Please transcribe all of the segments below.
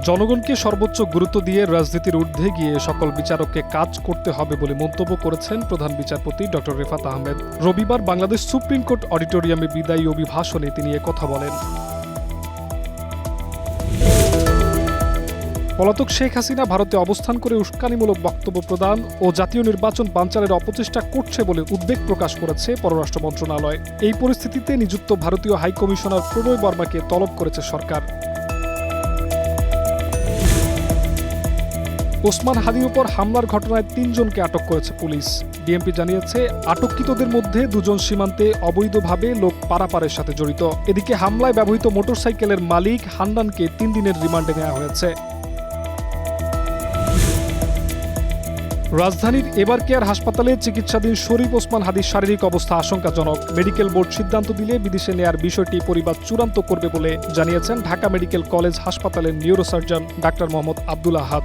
জনগণকে সর্বোচ্চ গুরুত্ব দিয়ে রাজনীতির ঊর্ধ্বে গিয়ে সকল বিচারককে কাজ করতে হবে বলে মন্তব্য করেছেন প্রধান বিচারপতি ড. রেফাত আহমেদ। রবিবার বাংলাদেশ সুপ্রিম কোর্ট অডিটোরিয়ামে বিদায়ী অভিভাষণে তিনি একথা বলেন। পলাতক শেখ হাসিনা ভারতে অবস্থান করে উস্কানিমূলক বক্তব্য প্রদান ও জাতীয় নির্বাচন বানচালের অপচেষ্টা করছে বলে উদ্বেগ প্রকাশ করেছে পররাষ্ট্র মন্ত্রণালয়। এই পরিস্থিতিতে নিযুক্ত ভারতীয় হাইকমিশনার প্রণয় বর্মাকে তলব করেছে সরকার। ওসমান হাদির উপর হামলার ঘটনায় ৩ জনকে আটক করেছে পুলিশ। ডিএমপি জানিয়েছে, আটককৃতদের মধ্যে 2 জন সীমান্তে অবৈধভাবে লোক পারাপারের সাথে জড়িত। এদিকে হামলায় ব্যবহৃত মোটরসাইকেলের মালিক হান্নানকে 3 দিনের রিমান্ডে নেওয়া হয়েছে। রাজধানীর এবার কেয়ার হাসপাতালে চিকিৎসাধীন শরীফ ওসমান হাদির শারীরিক অবস্থা আশঙ্কাজনক। মেডিকেল বোর্ড সিদ্ধান্ত দিলে বিদেশে নেয়ার বিষয়টি পরিবার চূড়ান্ত করবে বলে জানিয়েছেন ঢাকা মেডিকেল কলেজ হাসপাতালের নিউরোসার্জন ডাক্তার মোহাম্মদ আব্দুল আহাদ।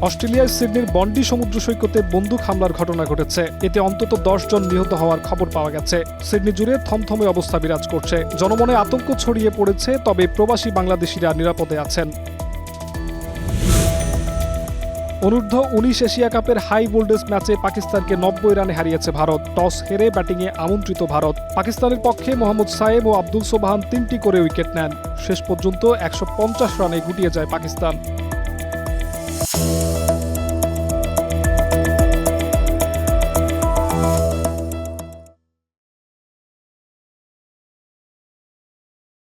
অস্ট্রেলিয়ার সিডনির বন্ডি সমুদ্র সৈকতে বন্দুক হামলার ঘটনা ঘটেছে। এতে অন্তত 10 জন নিহত হওয়ার খবর পাওয়া গেছে। সিডনি জুড়ে থমথমে অবস্থা বিরাজ করছে। জনমনে আতঙ্ক ছড়িয়ে পড়েছে, তবে প্রবাসী বাংলাদেশিরা নিরাপদে আছেন। অনূর্ধ্ব 19 এশিয়া কাপের হাই ভোল্টেজ ম্যাচে পাকিস্তানকে 90 রানে হারিয়েছে ভারত। টস হেরে ব্যাটিংয়ে আমন্ত্রিত ভারত। পাকিস্তানের পক্ষে মোহাম্মদ সায়েব ও আব্দুল সোবহান 3টি করে উইকেট নেন। শেষ পর্যন্ত 150 রানে গুটিয়ে যায় পাকিস্তান।